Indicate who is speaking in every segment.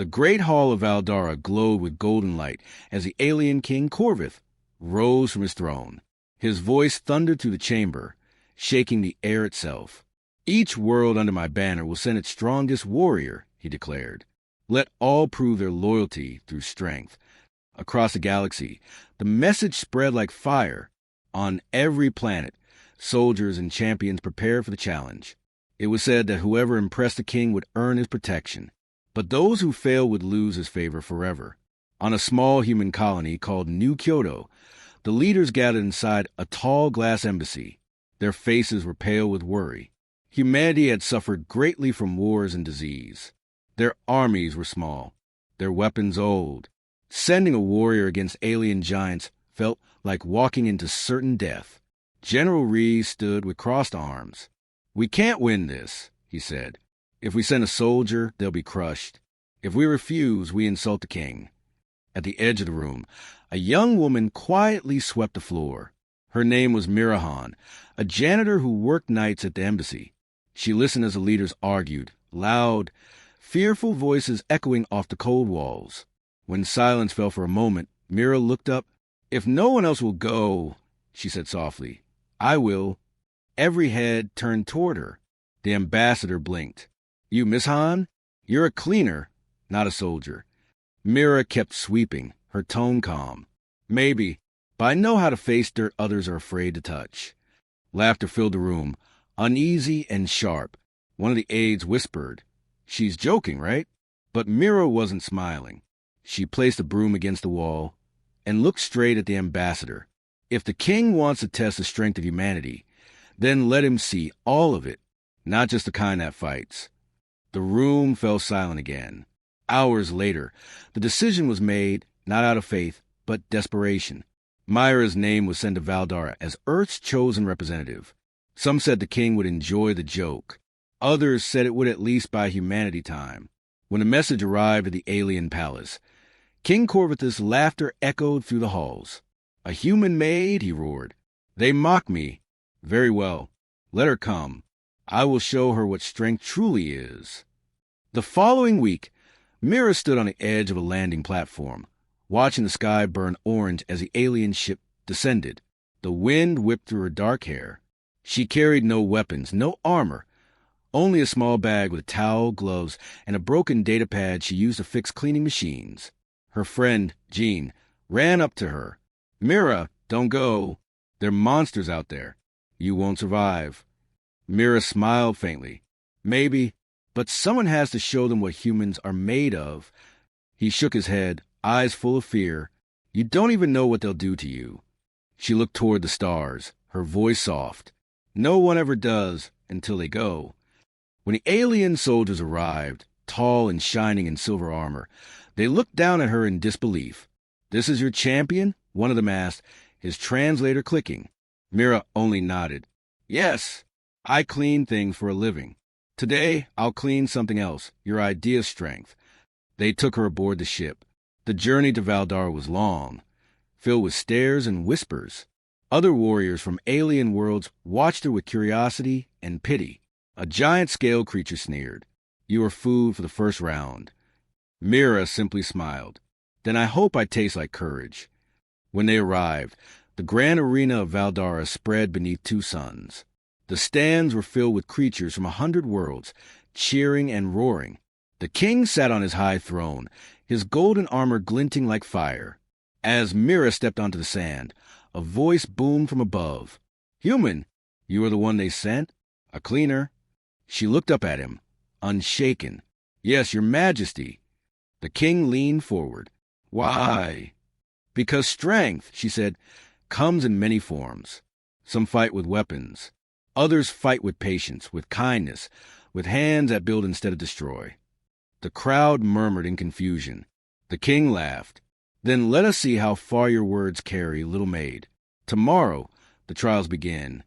Speaker 1: The great hall of Valdara glowed with golden light as the alien king Corvith rose from his throne. His voice thundered through the chamber, shaking the air itself. "Each world under my banner will send its strongest warrior," he declared. "Let all prove their loyalty through strength." Across the galaxy, the message spread like fire. On every planet, soldiers and champions prepared for the challenge. It was said that whoever impressed the king would earn his protection, but those who failed would lose his favor forever. On a small human colony called New Kyoto, the leaders gathered inside a tall glass embassy. Their faces were pale with worry. Humanity had suffered greatly from wars and disease. Their armies were small, their weapons old. Sending a warrior against alien giants felt like walking into certain death. General Rees stood with crossed arms. "We can't win this," he said. "If we send a soldier, they'll be crushed. If we refuse, we insult the king." At the edge of the room, a young woman quietly swept the floor. Her name was Mirahan, a janitor who worked nights at the embassy. She listened as the leaders argued, loud, fearful voices echoing off the cold walls. When silence fell for a moment, Mira looked up. "If no one else will go," she said softly, "I will." Every head turned toward her. The ambassador blinked. "You, Miss Han? You're a cleaner, not a soldier." Mira kept sweeping, her tone calm. "Maybe, but I know how to face dirt others are afraid to touch." Laughter filled the room, uneasy and sharp. One of the aides whispered, "She's joking, right?" But Mira wasn't smiling. She placed a broom against the wall and looked straight at the ambassador. "If the king wants to test the strength of humanity, then let him see all of it, not just the kind that fights." The room fell silent again. Hours later, the decision was made, not out of faith, but desperation. Myra's name was sent to Valdara as Earth's chosen representative. Some said the king would enjoy the joke. Others said it would at least buy humanity time. When the message arrived at the alien palace, King Corvith's laughter echoed through the halls. "A human maid?" he roared. "They mock me. Very well. Let her come. I will show her what strength truly is." The following week, Mira stood on the edge of a landing platform, watching the sky burn orange as the alien ship descended. The wind whipped through her dark hair. She carried no weapons, no armor, only a small bag with a towel, gloves, and a broken data pad she used to fix cleaning machines. Her friend, Jean, ran up to her. "Mira, don't go. They're monsters out there. You won't survive." Mira smiled faintly. "Maybe, but someone has to show them what humans are made of." He shook his head, eyes full of fear. "You don't even know what they'll do to you." She looked toward the stars, her voice soft. "No one ever does until they go." When the alien soldiers arrived, tall and shining in silver armor, they looked down at her in disbelief. "This is your champion?" one of them asked, his translator clicking. Mira only nodded. "Yes, I clean things for a living. Today, I'll clean something else, your idea strength." They took her aboard the ship. The journey to Valdara was long, filled with stares and whispers. Other warriors from alien worlds watched her with curiosity and pity. A giant scale creature sneered. "You are food for the first round." Mira simply smiled. "Then I hope I taste like courage." When they arrived, the grand arena of Valdara spread beneath two suns. The stands were filled with creatures from 100 worlds, cheering and roaring. The king sat on his high throne, his golden armor glinting like fire. As Mira stepped onto the sand, a voice boomed from above. "Human, you are the one they sent? A cleaner?" She looked up at him, unshaken. "Yes, your majesty." The king leaned forward. "Why?" "Because strength," she said, "comes in many forms. Some fight with weapons. Others fight with patience, with kindness, with hands that build instead of destroy." The crowd murmured in confusion. The king laughed. "Then let us see how far your words carry, little maid. Tomorrow, the trials begin."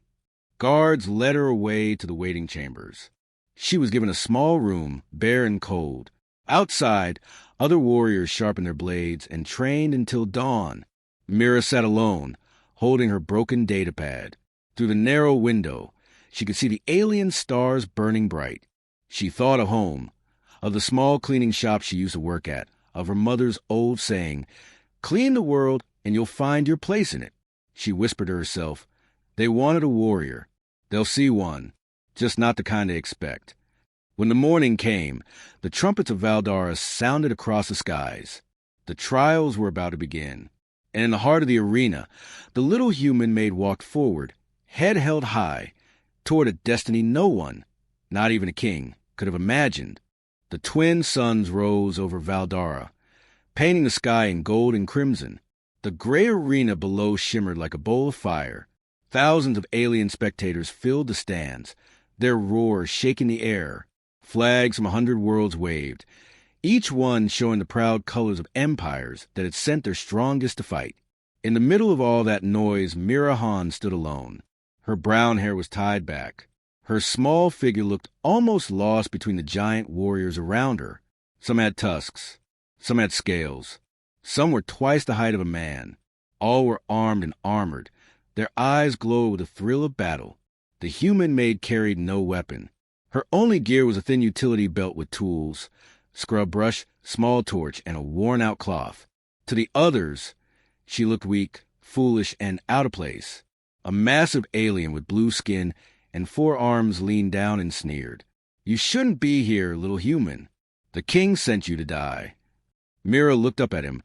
Speaker 1: Guards led her away to the waiting chambers. She was given a small room, bare and cold. Outside, other warriors sharpened their blades and trained until dawn. Mira sat alone, holding her broken datapad. Through the narrow window, she could see the alien stars burning bright. She thought of home, of the small cleaning shop she used to work at, of her mother's old saying, "Clean the world and you'll find your place in it." She whispered to herself, "They wanted a warrior. They'll see one, just not the kind they expect." When the morning came, the trumpets of Valdara sounded across the skies. The trials were about to begin, and in the heart of the arena, the little human Maid walked forward, head held high, toward a destiny no one, not even a king, could have imagined. The twin suns rose over Valdara, painting the sky in gold and crimson. The gray arena below shimmered like a bowl of fire. Thousands of alien spectators filled the stands, their roars shaking the air. Flags from 100 worlds waved, each one showing the proud colors of empires that had sent their strongest to fight. In the middle of all that noise, Mira Han stood alone. Her brown hair was tied back. Her small figure looked almost lost between the giant warriors around her. Some had tusks, some had scales, some were twice the height of a man. All were armed and armored. Their eyes glowed with the thrill of battle. The human Maid carried no weapon. Her only gear was a thin utility belt with tools, scrub brush, small torch, and a worn-out cloth. To the others, she looked weak, foolish, and out of place. A massive alien with blue skin and 4 arms leaned down and sneered. "You shouldn't be here, little human. The king sent you to die." Mira looked up at him,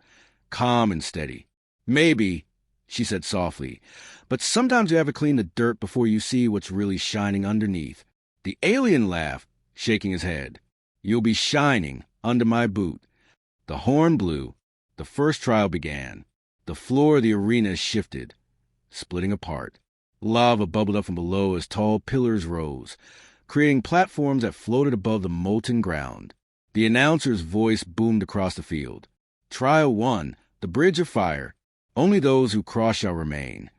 Speaker 1: calm and steady. "Maybe," she said softly, "but sometimes you have to clean the dirt before you see what's really shining underneath." The alien laughed, shaking his head. "You'll be shining under my boot." The horn blew. The first trial began. The floor of the arena shifted, splitting apart. Lava bubbled up from below as tall pillars rose, creating platforms that floated above the molten ground. The announcer's voice boomed across the field. "Trial 1, the Bridge of Fire. Only those who cross shall remain."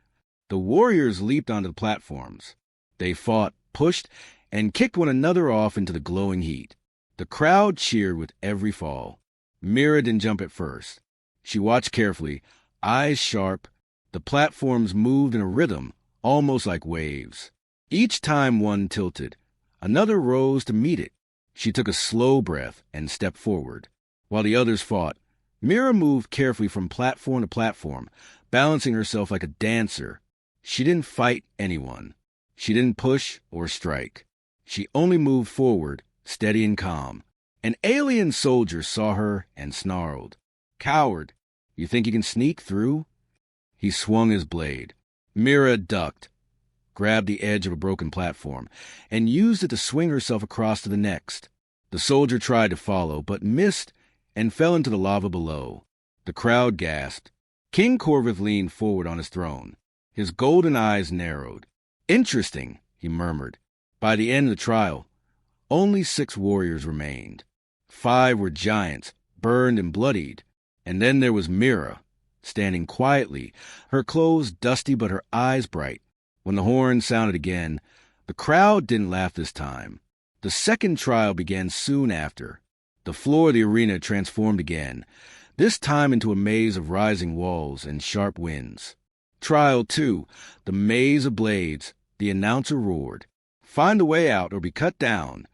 Speaker 1: The warriors leaped onto the platforms. They fought, pushed, and kicked one another off into the glowing heat. The crowd cheered with every fall. Mira didn't jump at first. She watched carefully, eyes sharp. The platforms moved in a rhythm, almost like waves. Each time one tilted, another rose to meet it. She took a slow breath and stepped forward. While the others fought, Mira moved carefully from platform to platform, balancing herself like a dancer. She didn't fight anyone. She didn't push or strike. She only moved forward, steady and calm. An alien soldier saw her and snarled. "Coward, you think you can sneak through?" He swung his blade. Mira ducked, grabbed the edge of a broken platform, and used it to swing herself across to the next. The soldier tried to follow, but missed and fell into the lava below. The crowd gasped. King Corvith leaned forward on his throne. His golden eyes narrowed. "Interesting," he murmured. By the end of the trial, only 6 warriors remained. 5 were giants, burned and bloodied. And then there was Mira, standing quietly, her clothes dusty but her eyes bright. When the horn sounded again, the crowd didn't laugh this time. The second trial began soon after. The floor of the arena transformed again, this time into a maze of rising walls and sharp winds. Trial 2, the maze of blades, the announcer roared. "Find a way out or be cut down."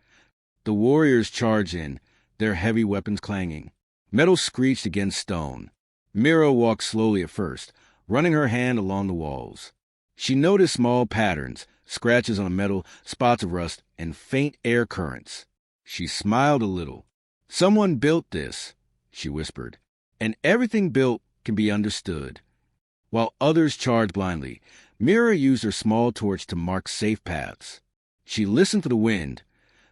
Speaker 1: The warriors charged in, their heavy weapons clanging. Metal screeched against stone. Mira walked slowly at first, running her hand along the walls. She noticed small patterns, scratches on the metal, spots of rust, and faint air currents. She smiled a little. "Someone built this," she whispered, "and everything built can be understood." While others charged blindly, Mira used her small torch to mark safe paths. She listened to the wind,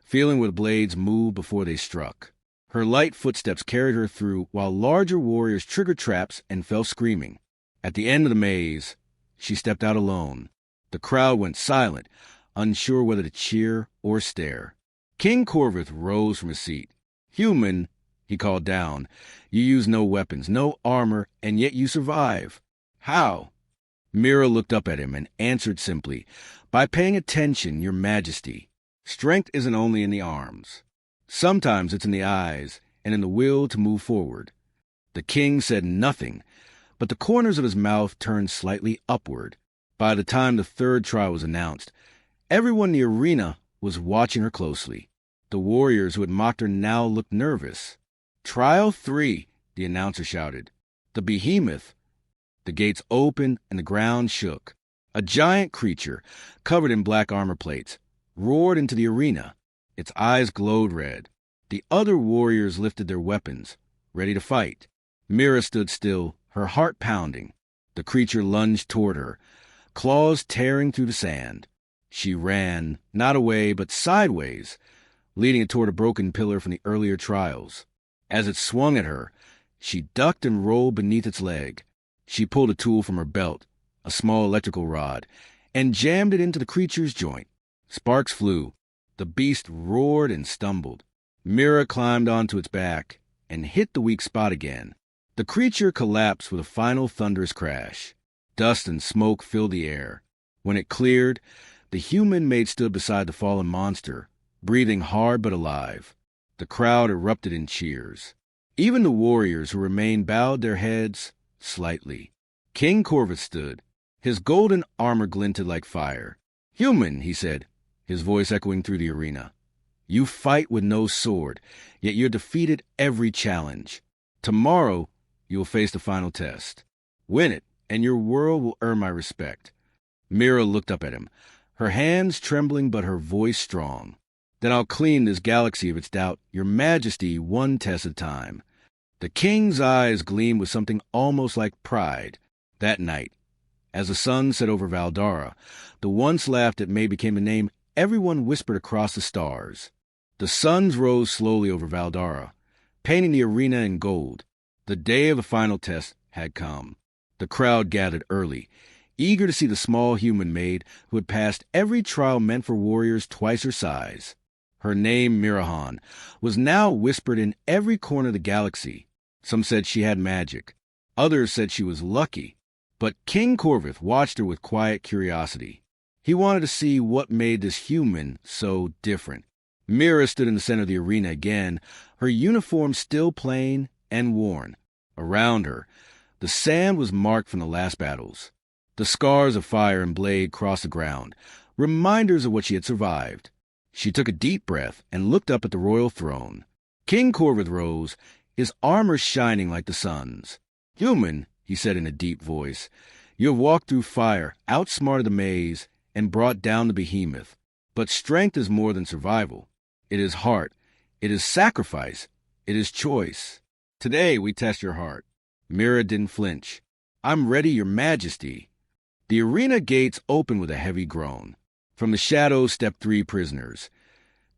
Speaker 1: feeling where the blades moved before they struck. Her light footsteps carried her through while larger warriors triggered traps and fell screaming. At the end of the maze, she stepped out alone. The crowd went silent, unsure whether to cheer or stare. King Corvith rose from his seat. "Human," he called down, "you use no weapons, no armor, and yet you survive. How?" Mira looked up at him and answered simply, "By paying attention, your majesty. Strength isn't only in the arms. Sometimes it's in the eyes and in the will to move forward." The king said nothing, but the corners of his mouth turned slightly upward. By the time the third trial was announced, everyone in the arena was watching her closely. The warriors who had mocked her now looked nervous. "Trial 3, the announcer shouted. "The behemoth." The gates opened and the ground shook. A giant creature, covered in black armor plates, roared into the arena. Its eyes glowed red. The other warriors lifted their weapons, ready to fight. Mira stood still, her heart pounding. The creature lunged toward her, claws tearing through the sand. She ran, not away, but sideways, leading it toward a broken pillar from the earlier trials. As it swung at her, she ducked and rolled beneath its leg. She pulled a tool from her belt, a small electrical rod, and jammed it into the creature's joint. Sparks flew. The beast roared and stumbled. Mira climbed onto its back and hit the weak spot again. The creature collapsed with a final thunderous crash. Dust and smoke filled the air. When it cleared, the human Maid stood beside the fallen monster, breathing hard but alive. The crowd erupted in cheers. Even the warriors who remained bowed their heads slightly. King Corvus stood. His golden armor glinted like fire. "Human," he said, his voice echoing through the arena. "You fight with no sword, yet you're defeated every challenge. Tomorrow, you will face the final test. Win it, and your world will earn my respect." Mira looked up at him, her hands trembling but her voice strong. "Then I'll clean this galaxy of its doubt, your majesty, one test at a time." The king's eyes gleamed with something almost like pride. That night, as the sun set over Valdara, the once laughed at May became a name everyone whispered across the stars. The suns rose slowly over Valdara, painting the arena in gold. The day of the final test had come. The crowd gathered early, eager to see the small human Maid who had passed every trial meant for warriors twice her size. Her name, Mirahan, was now whispered in every corner of the galaxy. Some said she had magic. Others said she was lucky. But King Corvus watched her with quiet curiosity. He wanted to see what made this human so different. Mira stood in the center of the arena again, her uniform still plain and worn. Around her, the sand was marked from the last battles. The scars of fire and blade crossed the ground, reminders of what she had survived. She took a deep breath and looked up at the royal throne. King Corvus rose, his armor shining like the sun's. "Human," he said in a deep voice, "you have walked through fire, outsmarted the maze, and brought down the behemoth. But strength is more than survival. It is heart. It is sacrifice. It is choice. Today we test your heart." Mira didn't flinch. "I'm ready, your majesty." The arena gates opened with a heavy groan. From the shadows stepped 3 prisoners.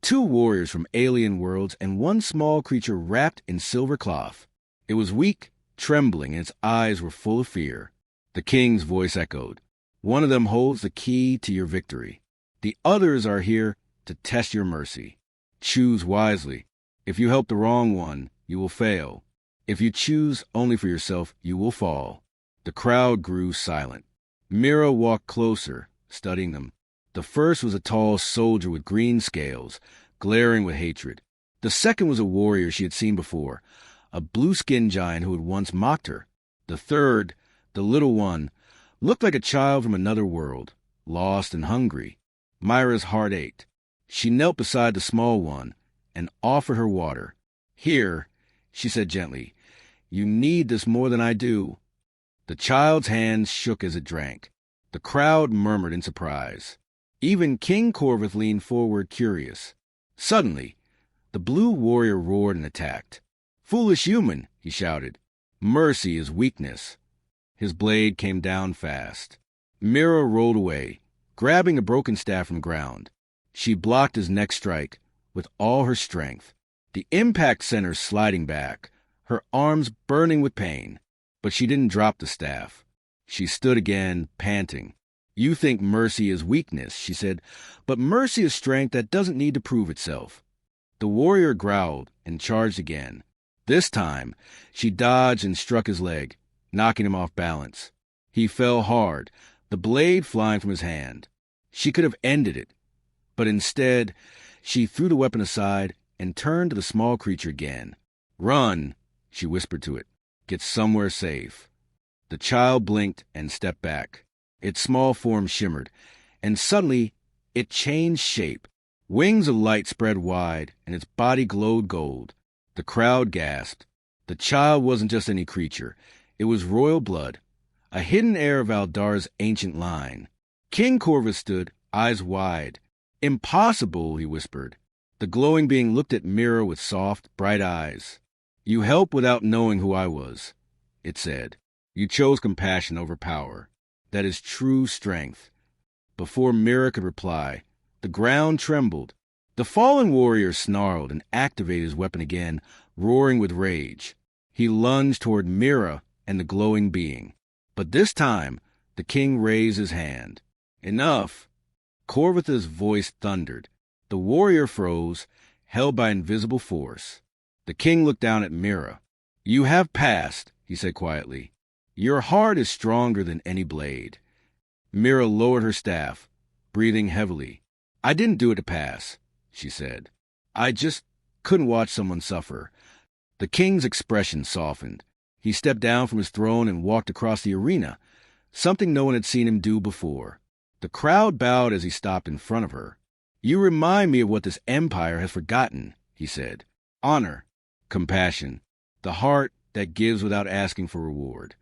Speaker 1: 2 warriors from alien worlds and 1 small creature wrapped in silver cloth. It was weak, trembling, and its eyes were full of fear. The king's voice echoed. "One of them holds the key to your victory. The others are here to test your mercy. Choose wisely. If you help the wrong one, you will fail. If you choose only for yourself, you will fall." The crowd grew silent. Mira walked closer, studying them. The first was a tall soldier with green scales, glaring with hatred. The second was a warrior she had seen before, a blue-skinned giant who had once mocked her. The third, the little one, looked like a child from another world, lost and hungry. Myra's heart ached. She knelt beside the small one and offered her water. "Here," she said gently, "you need this more than I do." The child's hands shook as it drank. The crowd murmured in surprise. Even King Corvus leaned forward, curious. Suddenly, the blue warrior roared and attacked. "Foolish human," he shouted. "Mercy is weakness." His blade came down fast. Mira rolled away, grabbing a broken staff from the ground. She blocked his next strike with all her strength. The impact sent her sliding back, her arms burning with pain. But she didn't drop the staff. She stood again, panting. "You think mercy is weakness," she said, "but mercy is strength that doesn't need to prove itself." The warrior growled and charged again. This time, she dodged and struck his leg, knocking him off balance. He fell hard, the blade flying from his hand. She could have ended it, but instead, she threw the weapon aside and turned to the small creature again. "Run," she whispered to it. "Get somewhere safe." The child blinked and stepped back. Its small form shimmered, and suddenly it changed shape. Wings of light spread wide, and its body glowed gold. The crowd gasped. The child wasn't just any creature. It was royal blood, a hidden heir of Aldara's ancient line. King Corvus stood, eyes wide. "Impossible," he whispered. The glowing being looked at Mira with soft, bright eyes. "You helped without knowing who I was," it said. "You chose compassion over power. That is true strength." Before Mira could reply, the ground trembled. The fallen warrior snarled and activated his weapon again, roaring with rage. He lunged toward Mira and the glowing being. But this time, the king raised his hand. "Enough!" Corvith's voice thundered. The warrior froze, held by invisible force. The king looked down at Mira. "You have passed," he said quietly. "Your heart is stronger than any blade." Mira lowered her staff, breathing heavily. "I didn't do it to pass," she said. "I just couldn't watch someone suffer." The king's expression softened. He stepped down from his throne and walked across the arena, something no one had seen him do before. The crowd bowed as he stopped in front of her. "You remind me of what this empire has forgotten," he said. "Honor, compassion, the heart that gives without asking for reward."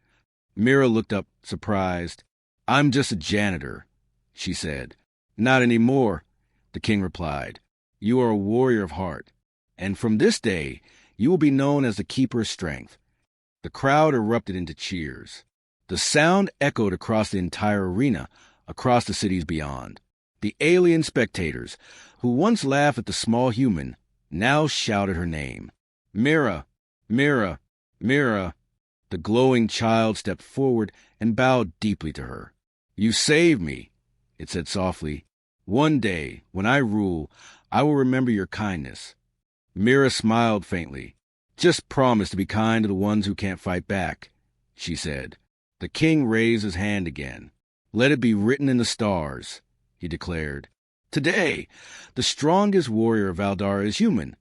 Speaker 1: Mira looked up, surprised. "I'm just a janitor," she said. "Not anymore," the king replied. "You are a warrior of heart, and from this day you will be known as the Keeper of Strength." The crowd erupted into cheers. The sound echoed across the entire arena, across the cities beyond. The alien spectators, who once laughed at the small human, now shouted her name. "Mira! Mira! Mira!" The glowing child stepped forward and bowed deeply to her. "You saved me," it said softly. "One day, when I rule, I will remember your kindness." Mira smiled faintly. "Just promise to be kind to the ones who can't fight back," she said. The king raised his hand again. "Let it be written in the stars," he declared. "Today, the strongest warrior of Aldara is human,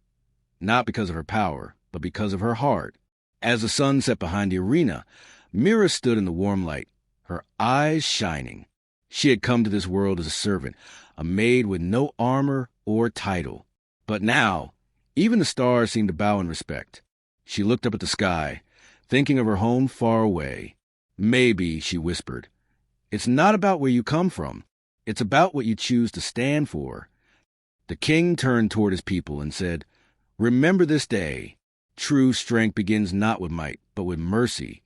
Speaker 1: not because of her power, but because of her heart." As the sun set behind the arena, Mira stood in the warm light, her eyes shining. She had come to this world as a servant, a maid with no armor or title. But now, even the stars seemed to bow in respect. She looked up at the sky, thinking of her home far away. "Maybe," she whispered, "it's not about where you come from. It's about what you choose to stand for." The king turned toward his people and said, "Remember this day. True strength begins not with might, but with mercy."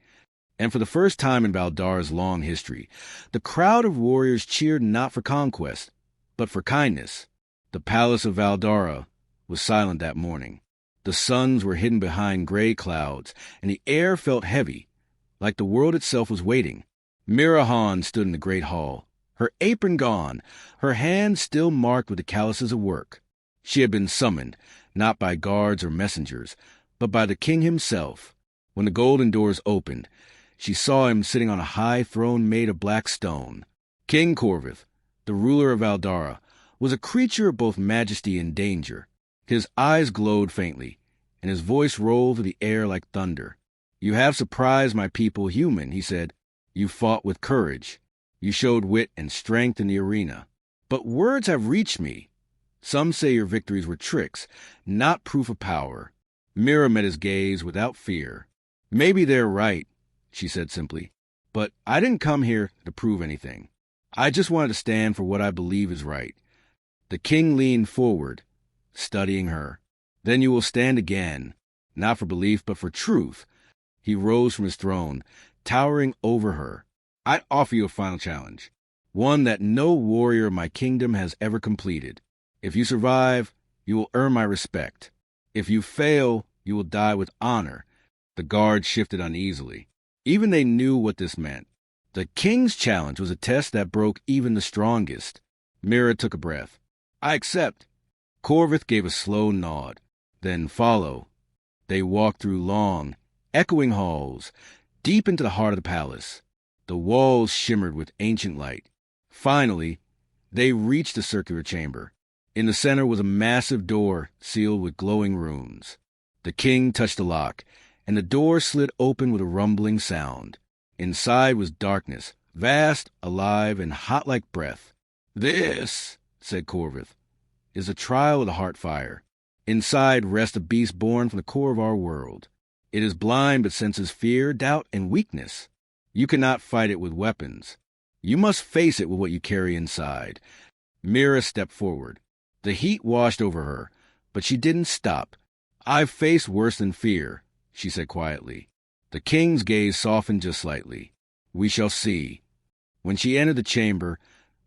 Speaker 1: And for the first time in Valdara's long history, the crowd of warriors cheered not for conquest, but for kindness. The palace of Valdara was silent that morning. The suns were hidden behind gray clouds, and the air felt heavy, like the world itself was waiting. Mirahan stood in the great hall, her apron gone, her hands still marked with the calluses of work. She had been summoned, not by guards or messengers, but by the king himself. When the golden doors opened, she saw him sitting on a high throne made of black stone. King Corvith, the ruler of Aldara, was a creature of both majesty and danger. His eyes glowed faintly, and his voice rolled through the air like thunder. "You have surprised my people human," he said. "You fought with courage. You showed wit and strength in the arena. But words have reached me. Some say your victories were tricks, not proof of power." Mira met his gaze without fear. "Maybe they're right," she said simply. "But I didn't come here to prove anything. I just wanted to stand for what I believe is right." The king leaned forward, studying her. "Then you will stand again, not for belief, but for truth." He rose from his throne, towering over her. "I offer you a final challenge, one that no warrior of my kingdom has ever completed. If you survive, you will earn my respect. If you fail, you will die with honor." The guards shifted uneasily. Even they knew what this meant. The king's challenge was a test that broke even the strongest. Mira took a breath. "I accept." Corvith gave a slow nod. "Then follow." They walked through long, echoing halls, deep into the heart of the palace. The walls shimmered with ancient light. Finally, they reached the circular chamber. In the center was a massive door sealed with glowing runes. The king touched the lock, and the door slid open with a rumbling sound. Inside was darkness, vast, alive, and hot like breath. "This," said Corvith, is a trial of the heart fire. Inside rests a beast born from the core of our world. It is blind but senses fear, doubt, and weakness. You cannot fight it with weapons. You must face it with what you carry inside. Mira stepped forward. The heat washed over her, but she didn't stop. "I've faced worse than fear," she said quietly. The king's gaze softened just slightly. "We shall see." When she entered the chamber,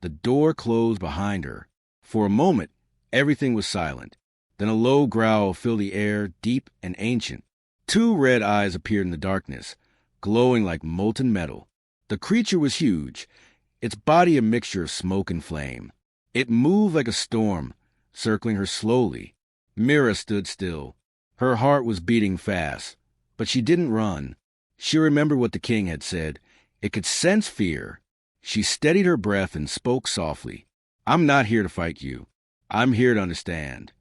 Speaker 1: the door closed behind her. For a moment, everything was silent. Then a low growl filled the air, deep and ancient. 2 red eyes appeared in the darkness, glowing like molten metal. The creature was huge, its body a mixture of smoke and flame. It moved like a storm, circling her slowly. Mira stood still. Her heart was beating fast, but she didn't run. She remembered what the king had said. It could sense fear. She steadied her breath and spoke softly. "I'm not here to fight you. I'm here to understand."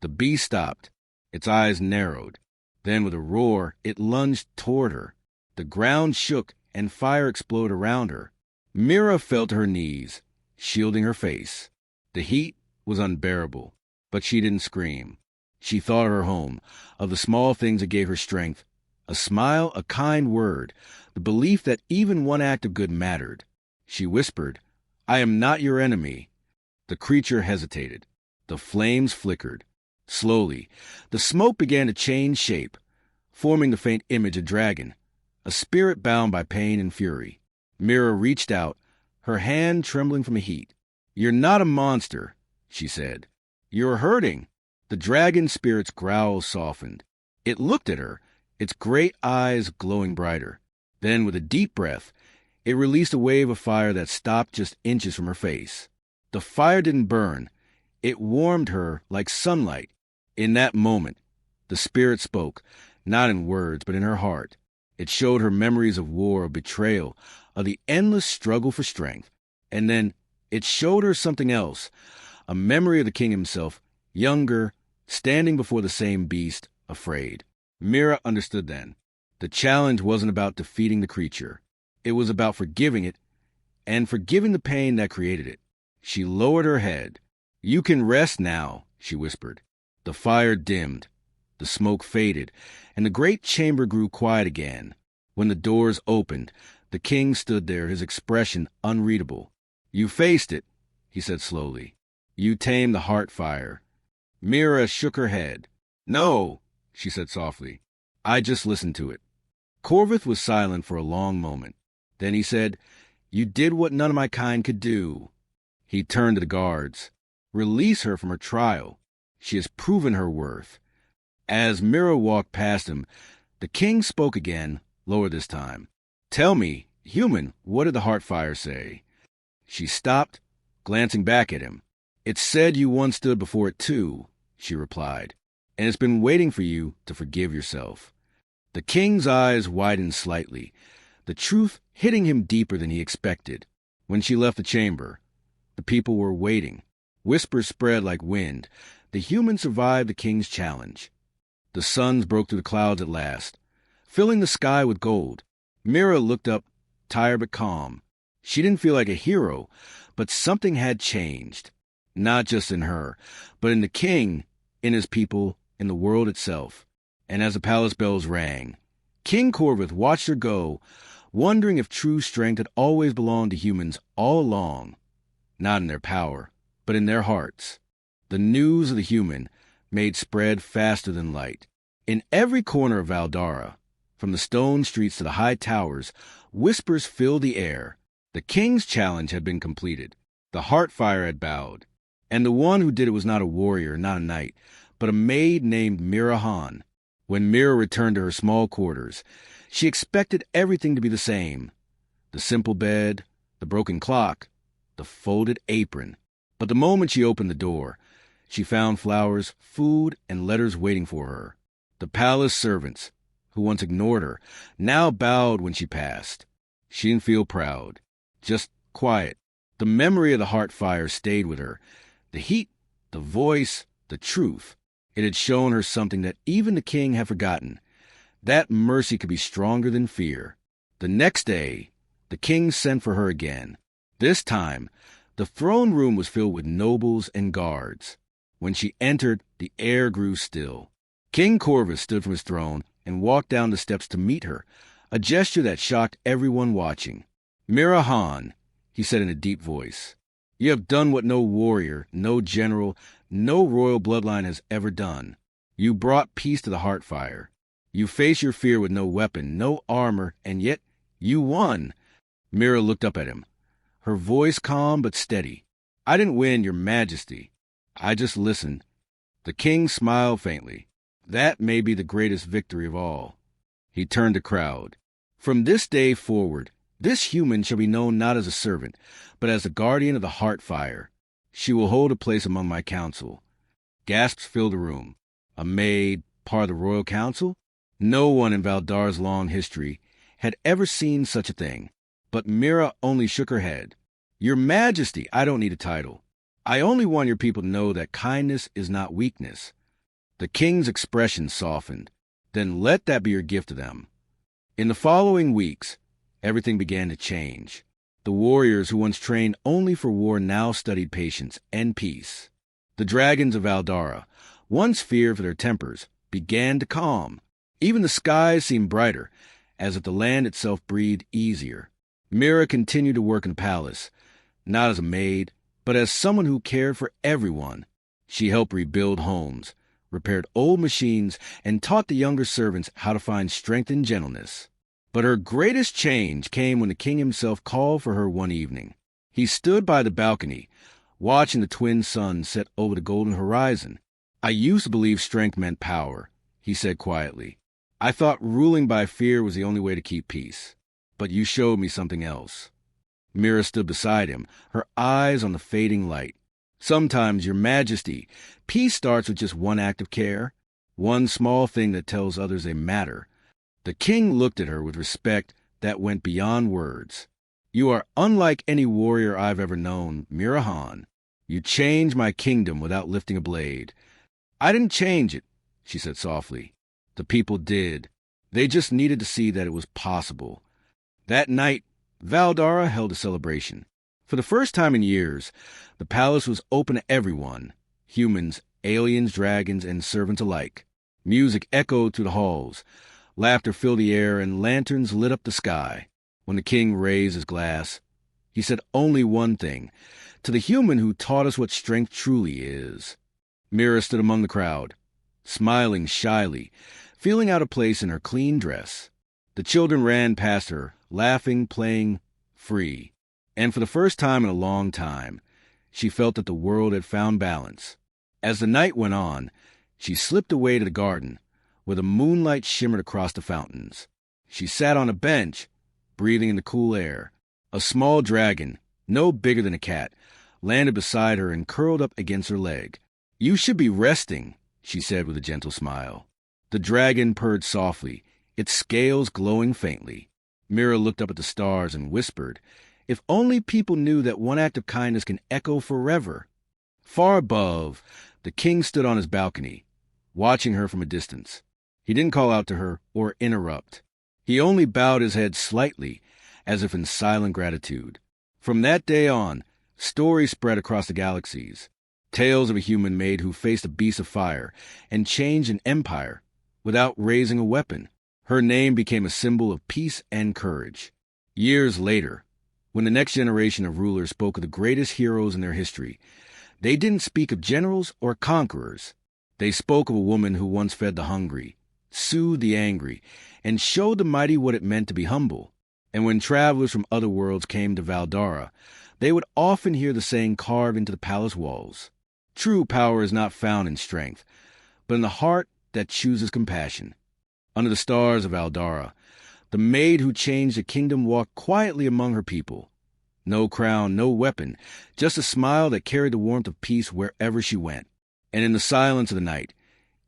Speaker 1: The beast stopped. Its eyes narrowed. Then with a roar, it lunged toward her. The ground shook and fire exploded around her. Mira fell to her knees, shielding her face. The heat was unbearable, but she didn't scream. She thought of her home, of the small things that gave her strength. A smile, a kind word, the belief that even one act of good mattered. She whispered, "I am not your enemy." The creature hesitated. The flames flickered. Slowly, the smoke began to change shape, forming the faint image of a dragon, a spirit bound by pain and fury. Mira reached out, her hand trembling from the heat. "You're not a monster," she said. "You're hurting." The dragon spirit's growl softened. It looked at her, its great eyes glowing brighter. Then, with a deep breath, it released a wave of fire that stopped just inches from her face. The fire didn't burn. It warmed her like sunlight. In that moment, the spirit spoke, not in words, but in her heart. It showed her memories of war, of betrayal, of the endless struggle for strength. And then it showed her something else, a memory of the king himself, younger, standing before the same beast, afraid. Mira understood then. The challenge wasn't about defeating the creature. It was about forgiving it, and forgiving the pain that created it. She lowered her head. "You can rest now," she whispered. The fire dimmed, the smoke faded, and the great chamber grew quiet again. When the doors opened, the king stood there, his expression unreadable. "You faced it," he said slowly. "You tamed the heart fire." Mira shook her head. "No," she said softly. "I just listened to it." Corvith was silent for a long moment. Then he said, "You did what none of my kind could do." He turned to the guards. "Release her from her trial. She has proven her worth." As Mira walked past him, the king spoke again, lower this time. "Tell me, human, what did the heart fire say?" She stopped, glancing back at him. "It said you once stood before it too," she replied, "and it's been waiting for you to forgive yourself." The king's eyes widened slightly, the truth hitting him deeper than he expected. When she left the chamber, the people were waiting. Whispers spread like wind. The humans survived the king's challenge. The suns broke through the clouds at last, filling the sky with gold. Mira looked up, tired but calm. She didn't feel like a hero, but something had changed. Not just in her, but in the king, in his people, in the world itself. And as the palace bells rang, King Corvith watched her go, wondering if true strength had always belonged to humans all along. Not in their power, but in their hearts. The news of the human Maid spread faster than light. In every corner of Valdara, from the stone streets to the high towers, whispers filled the air. The king's challenge had been completed. The heart fire had bowed. And the one who did it was not a warrior, not a knight, but a maid named Mira Han. When Mira returned to her small quarters, she expected everything to be the same. The simple bed, the broken clock, the folded apron. But the moment she opened the door, she found flowers, food, and letters waiting for her. The palace servants, who once ignored her, now bowed when she passed. She didn't feel proud, just quiet. The memory of the heart fire stayed with her. The heat, the voice, the truth. It had shown her something that even the king had forgotten. That mercy could be stronger than fear. The next day, the king sent for her again. This time, the throne room was filled with nobles and guards. When she entered, the air grew still. King Corvus stood from his throne and walked down the steps to meet her, a gesture that shocked everyone watching. "Mirahan," he said in a deep voice, "you have done what no warrior, no general, no royal bloodline has ever done. You brought peace to the Heartfire. You faced your fear with no weapon, no armor, and yet you won." Mira looked up at him, her voice calm but steady. "I didn't win, Your Majesty. I just listened." The king smiled faintly. "That may be the greatest victory of all." He turned to the crowd. "From this day forward, this human shall be known not as a servant, but as the guardian of the Heartfire. She will hold a place among my council." Gasps filled the room. A maid, part of the royal council? No one in Valdara's long history had ever seen such a thing. But Mira only shook her head. "Your Majesty, I don't need a title. I only want your people to know that kindness is not weakness." The king's expression softened. "Then let that be your gift to them." In the following weeks, everything began to change. The warriors who once trained only for war now studied patience and peace. The dragons of Valdara, once feared for their tempers, began to calm. Even the skies seemed brighter, as if the land itself breathed easier. Mira continued to work in the palace, not as a maid, but as someone who cared for everyone. She helped rebuild homes, repaired old machines, and taught the younger servants how to find strength and gentleness. But her greatest change came when the king himself called for her one evening. He stood by the balcony, watching the twin suns set over the golden horizon. "I used to believe strength meant power," he said quietly. "I thought ruling by fear was the only way to keep peace. But you showed me something else." Mira stood beside him, her eyes on the fading light. "Sometimes, Your Majesty, peace starts with just one act of care, one small thing that tells others they matter." The king looked at her with respect that went beyond words. "You are unlike any warrior I've ever known, Mirahan. You changed my kingdom without lifting a blade." "I didn't change it," she said softly. "The people did. They just needed to see that it was possible." That night, Valdara held a celebration. For the first time in years, the palace was open to everyone, humans, aliens, dragons, and servants alike. Music echoed through the halls. Laughter filled the air, and lanterns lit up the sky. When the king raised his glass, he said only one thing: "To the human who taught us what strength truly is." Mira stood among the crowd, smiling shyly, feeling out of place in her clean dress. The children ran past her, laughing, playing, free. And for the first time in a long time, she felt that the world had found balance. As the night went on, she slipped away to the garden, where the moonlight shimmered across the fountains. She sat on a bench, breathing in the cool air. A small dragon, no bigger than a cat, landed beside her and curled up against her leg. "You should be resting," she said with a gentle smile. The dragon purred softly, its scales glowing faintly. Mira looked up at the stars and whispered, "If only people knew that one act of kindness can echo forever." Far above, the king stood on his balcony, watching her from a distance. He didn't call out to her or interrupt. He only bowed his head slightly, as if in silent gratitude. From that day on, stories spread across the galaxies. Tales of a human maid who faced a beast of fire and changed an empire without raising a weapon. Her name became a symbol of peace and courage. Years later, when the next generation of rulers spoke of the greatest heroes in their history, they didn't speak of generals or conquerors. They spoke of a woman who once fed the hungry, soothed the angry, and showed the mighty what it meant to be humble. And when travelers from other worlds came to Valdara, they would often hear the saying carved into the palace walls: "True power is not found in strength, but in the heart that chooses compassion." Under the stars of Valdara, the maid who changed the kingdom walked quietly among her people. No crown, no weapon, just a smile that carried the warmth of peace wherever she went. And in the silence of the night,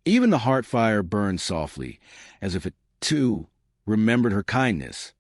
Speaker 1: even the heart fire burned softly, as if it, too, remembered her kindness.